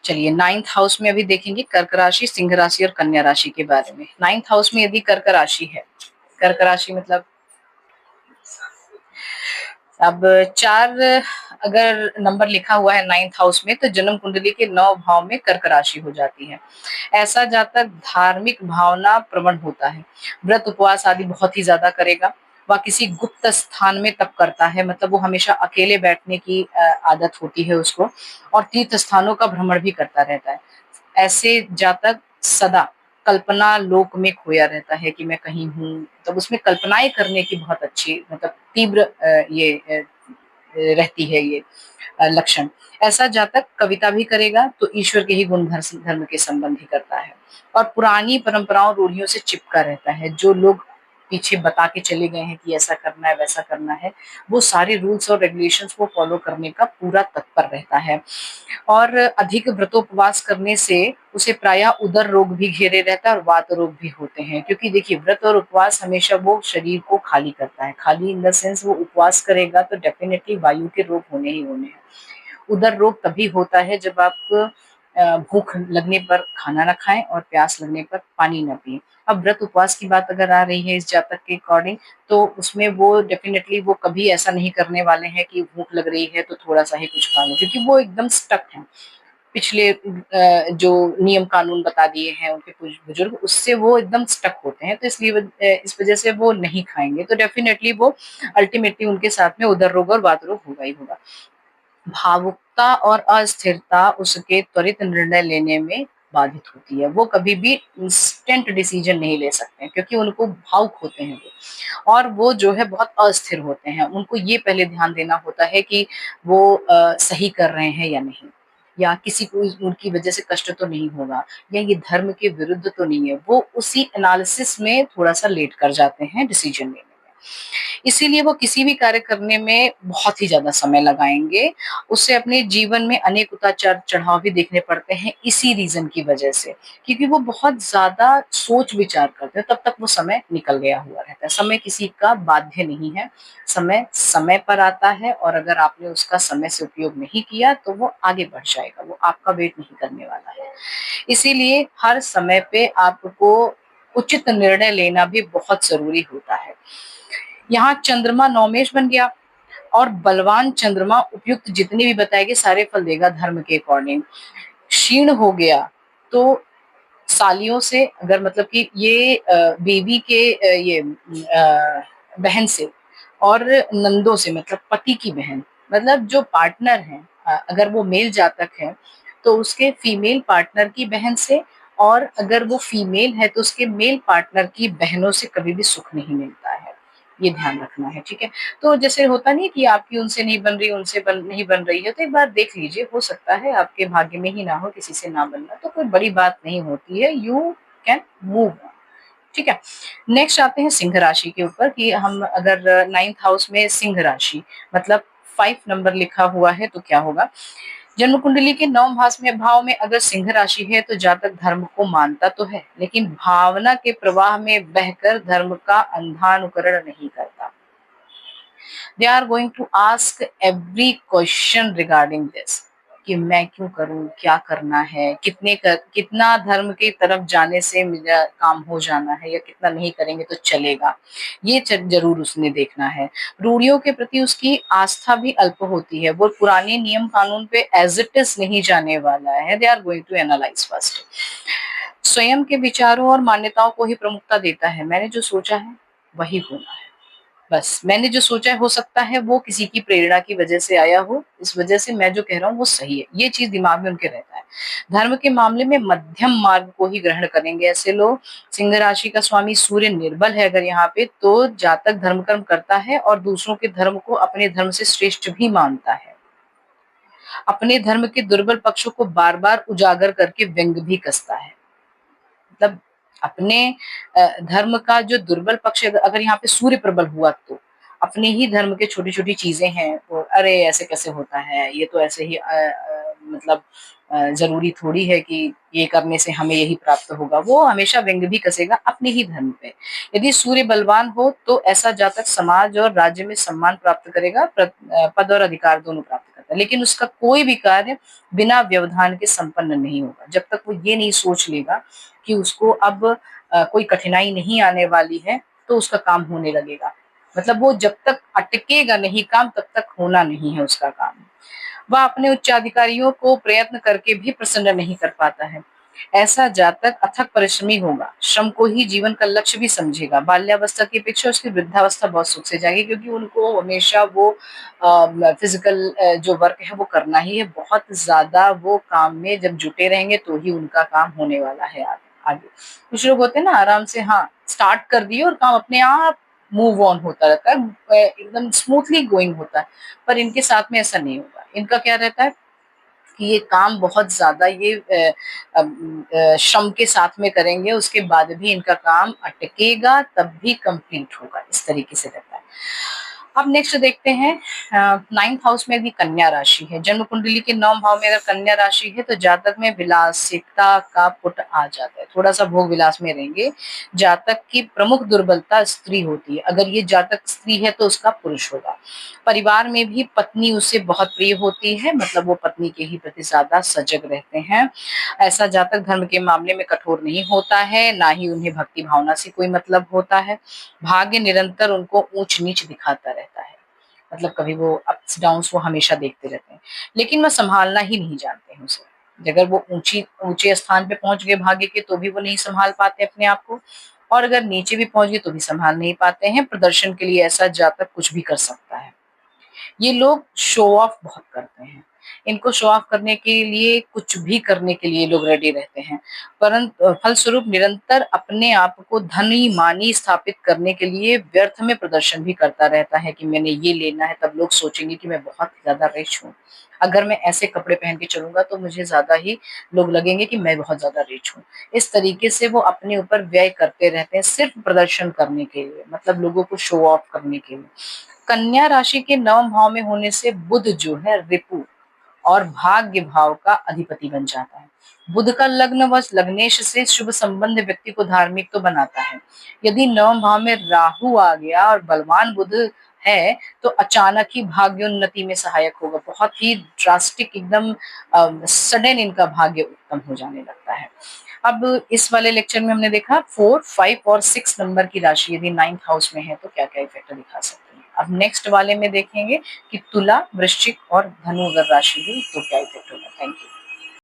चलिए 9th house में अभी देखेंगे कर्क राशि, सिंह राशि और कन्या राशि के बारे में। 9th हाउस में यदि कर्क राशि है, कर्क राशि मतलब अब 4 अगर नंबर लिखा हुआ है 9th हाउस में तो जन्म कुंडली के 9 भाव में कर्क राशि हो जाती है। ऐसा जातक धार्मिक भावना प्रवण होता है, व्रत उपवास आदि बहुत ही ज्यादा करेगा। वह किसी गुप्त स्थान में तप करता है, मतलब वो हमेशा अकेले बैठने की आदत होती है उसको, और तीर्थ स्थानों का भ्रमण भी करता रहता है। ऐसे जातक सदा कल्पना लोक में खोया रहता है कि मैं कहीं हूँ, तब उसमें कल्पनाएं करने की बहुत अच्छी मतलब तीव्र रहती है ये लक्षण। ऐसा जातक कविता भी करेगा तो ईश्वर के ही गुण धर्म के संबंध ही करता है, और पुरानी परंपराओं रूढ़ियों से चिपका रहता है। जो लोग पीछे बता के चले गए हैं कि ऐसा करना है वैसा करना है, वो सारे रूल्स और रेगुलेशंस को फॉलो करने का पूरा तत्पर रहता है। और अधिक व्रतोपवास करने से उसे प्रायः उदर रोग भी घेरे रहता है और वात रोग भी होते हैं, क्योंकि देखिए व्रत और उपवास हमेशा वो शरीर को खाली करता है। खाली इन द सेंस वो उपवास करेगा तो डेफिनेटली वायु के रोग होने ही होने हैं। उदर रोग तभी होता है जब आप भूख लगने पर खाना ना खाएं और प्यास लगने पर पानी ना पिए। अब व्रत उपवास की बात अगर आ रही है इस जातक के अकॉर्डिंग, तो उसमें वो डेफिनेटली वो कभी ऐसा नहीं करने वाले हैं कि भूख लग रही है तो थोड़ा सा ही कुछ खा लो, क्योंकि वो एकदम स्टक है पिछले जो नियम कानून बता दिए हैं उनके बुजुर्ग, उससे वो एकदम स्टक होते हैं। तो इसलिए इस वजह से वो नहीं खाएंगे, तो डेफिनेटली वो अल्टीमेटली उनके साथ में उदर रोग और वात रोग होगा ही होगा। भावुकता और अस्थिरता उसके त्वरित निर्णय लेने में बाधित होती है। वो कभी भी इंस्टेंट डिसीजन नहीं ले सकते, क्योंकि उनको भावुक होते हैं वो, और वो जो है बहुत अस्थिर होते हैं। उनको ये पहले ध्यान देना होता है कि वो सही कर रहे हैं या नहीं, या किसी को उनकी वजह से कष्ट तो नहीं होगा, या ये धर्म के विरुद्ध तो नहीं है। वो उसी एनालिसिस में थोड़ा सा लेट कर जाते हैं डिसीजन लेने में। इसीलिए वो किसी भी कार्य करने में बहुत ही ज्यादा समय लगाएंगे। उससे अपने जीवन में अनेक उतार चढ़ाव भी देखने पड़ते हैं इसी रीजन की वजह से, क्योंकि वो बहुत ज्यादा सोच विचार करते हैं। तब तक वो समय निकल गया हुआ रहता है। समय किसी का बाध्य नहीं है, समय समय पर आता है, और अगर आपने उसका समय से उपयोग नहीं किया तो वो आगे बढ़ जाएगा, वो आपका वेट नहीं करने वाला है। इसीलिए हर समय पे आपको उचित निर्णय लेना भी बहुत जरूरी होता है। यहाँ चंद्रमा नौमेश बन गया, और बलवान चंद्रमा उपयुक्त जितने भी बताएंगे सारे फल देगा धर्म के अकॉर्डिंग। क्षीण हो गया तो सालियों से, अगर मतलब कि ये बीवी के बहन से और नंदों से, मतलब पति की बहन, मतलब जो पार्टनर है, अगर वो मेल जातक है तो उसके फीमेल पार्टनर की बहन से, और अगर वो फीमेल है तो उसके मेल पार्टनर की बहनों से कभी भी सुख नहीं मिलता है। ये ध्यान रखना है, ठीक है। तो जैसे होता नहीं कि आपकी उनसे नहीं बन रही, नहीं बन रही है, तो एक बार देख लीजिए, हो सकता है आपके भाग्य में ही ना हो किसी से ना बनना, तो कोई बड़ी बात नहीं होती है। यू कैन मूव, ठीक है। नेक्स्ट आते हैं सिंह राशि के ऊपर, कि हम अगर 9th हाउस में सिंह राशि मतलब 5 नंबर लिखा हुआ है तो क्या होगा। जन्म कुंडली के 9 भाव में अगर सिंह राशि है तो जातक धर्म को मानता तो है, लेकिन भावना के प्रवाह में बहकर धर्म का अंधानुकरण नहीं करता। They are going to ask every question regarding this, कि मैं क्यों करूं, क्या करना है, कितना धर्म की तरफ जाने से मेरा काम हो जाना है, या कितना नहीं करेंगे तो चलेगा, ये जरूर उसने देखना है। रूढ़ियों के प्रति उसकी आस्था भी अल्प होती है। वो पुराने नियम कानून पे एज इट इज नहीं जाने वाला है। They are going to analyse first. स्वयं के विचारों और मान्यताओं को ही प्रमुखता देता है। मैंने जो सोचा है वही होना है, बस मैंने जो सोचा है, हो सकता है वो किसी की प्रेरणा की वजह से आया हो, इस वजह से मैं जो कह रहा हूँ वो सही है, ये चीज दिमाग में उनके रहता है। धर्म के मामले में मध्यम मार्ग को ही ग्रहण करेंगे ऐसे लोग। सिंह राशि का स्वामी सूर्य निर्बल है अगर यहाँ पे, तो जातक धर्म कर्म करता है और दूसरों के धर्म को अपने धर्म से श्रेष्ठ भी मानता है। अपने धर्म के दुर्बल पक्षों को बार बार उजागर करके व्यंग भी कसता है। मतलब अपने धर्म का जो दुर्बल पक्ष अगर यहाँ पे सूर्य प्रबल हुआ, तो अपने ही धर्म के छोटी छोटी चीजें हैं तो अरे ऐसे कैसे होता है, ये तो ऐसे ही मतलब जरूरी थोड़ी है कि ये करने से हमें यही प्राप्त होगा। वो हमेशा व्यंग भी कसेगा अपने ही धर्म पे। यदि सूर्य बलवान हो तो ऐसा जातक समाज और राज्य में सम्मान प्राप्त करेगा, पद और अधिकार दोनों प्राप्त करता है। है, लेकिन उसका कोई भी कार्य बिना व्यवधान के संपन्न नहीं होगा। जब तक वो ये नहीं सोच लेगा कि उसको अब कोई कठिनाई नहीं आने वाली है, तो उसका काम होने लगेगा। मतलब वो जब तक अटकेगा नहीं काम, तब तक होना नहीं है उसका काम। वह अपने उच्चाधिकारियों को प्रयत्न करके भी प्रसन्न नहीं कर पाता है। ऐसा जातक अथक परिश्रमी होगा, श्रम को ही जीवन का लक्ष्य भी समझेगा। बाल्यावस्था की अपेक्षा उसकी वृद्धावस्था बहुत सुख से जाएगी, क्योंकि उनको हमेशा वो फिजिकल जो वर्क है वो करना ही है। बहुत ज्यादा वो काम में जब जुटे रहेंगे तो ही उनका काम होने वाला है आगे। कुछ लोग होते हैं ना, आराम से हाँ स्टार्ट कर दिए और काम अपने आप मूव ऑन होता रहता है, एकदम स्मूथली गोइंग होता है। पर इनके साथ में ऐसा नहीं होगा। इनका क्या रहता है कि ये काम बहुत ज्यादा ये श्रम के साथ में करेंगे, उसके बाद भी इनका काम अटकेगा, तब भी कंप्लीट होगा। इस तरीके से रहता है। अब नेक्स्ट देखते हैं, 9th हाउस में भी कन्या राशि है। जन्म कुंडली के 9वें भाव में अगर कन्या राशि है तो जातक में विलासिता का पुट आ जाता है, थोड़ा सा भोग विलास में रहेंगे। जातक की प्रमुख दुर्बलता स्त्री होती है। अगर ये जातक स्त्री है तो उसका पुरुष होगा। परिवार में भी पत्नी उसे बहुत प्रिय होती है, मतलब वो पत्नी के ही प्रति ज्यादा सजग रहते हैं। ऐसा जातक धर्म के मामले में कठोर नहीं होता है, ना ही उन्हें भक्ति भावना से कोई मतलब होता है। भाग्य निरंतर उनको ऊंच नीच दिखाता रहता है, मतलब कभी वो अप्स डाउन्स वो हमेशा देखते रहते हैं, लेकिन वह संभालना ही नहीं जानते हैं उसे। अगर वो ऊंचे स्थान पे पहुंच गए भाग्य के, तो भी वो नहीं संभाल पाते अपने आप को, और अगर नीचे भी पहुंच गए तो भी संभाल नहीं पाते हैं। प्रदर्शन के लिए ऐसा जातक कुछ भी कर सकता है। ये लोग शो ऑफ बहुत करते हैं। इनको शो ऑफ करने के लिए कुछ भी करने के लिए लोग रेडी रहते हैं, परंतु फलस्वरूप निरंतर अपने आप को धनी मानी स्थापित करने के लिए व्यर्थ में प्रदर्शन भी करता रहता है कि मैंने ये लेना है। तब लोग सोचेंगे कि मैं बहुत ज्यादा रिच हूँ, अगर मैं ऐसे कपड़े पहन के चलूंगा तो मुझे ज्यादा ही लोग लगेंगे कि मैं बहुत ज्यादा रिच हूँ। इस तरीके से वो अपने ऊपर व्यय करते रहते हैं सिर्फ प्रदर्शन करने के लिए, मतलब लोगों को शो ऑफ करने के लिए। कन्या राशि के 9वें भाव में होने से बुध जो है रिपु और भाग्य भाव का अधिपति बन जाता है। बुध का लग्न व लग्नेश से शुभ संबंध व्यक्ति को धार्मिक तो बनाता है। यदि 9वें भाव में राहु आ गया और बलवान बुध है तो अचानक ही भाग्योन्नति में सहायक होगा। बहुत ही ड्रास्टिक एकदम सडन इनका भाग्य उत्तम हो जाने लगता है। अब इस वाले लेक्चर में हमने देखा 4, 5 और 6 नंबर की राशि यदि 9th हाउस में है तो क्या क्या इफेक्ट दिखा सकती है। अब नेक्स्ट वाले में देखेंगे कि तुला, वृश्चिक और धनु अगर राशि हुई तो क्या इफेक्ट होगा। Thank you.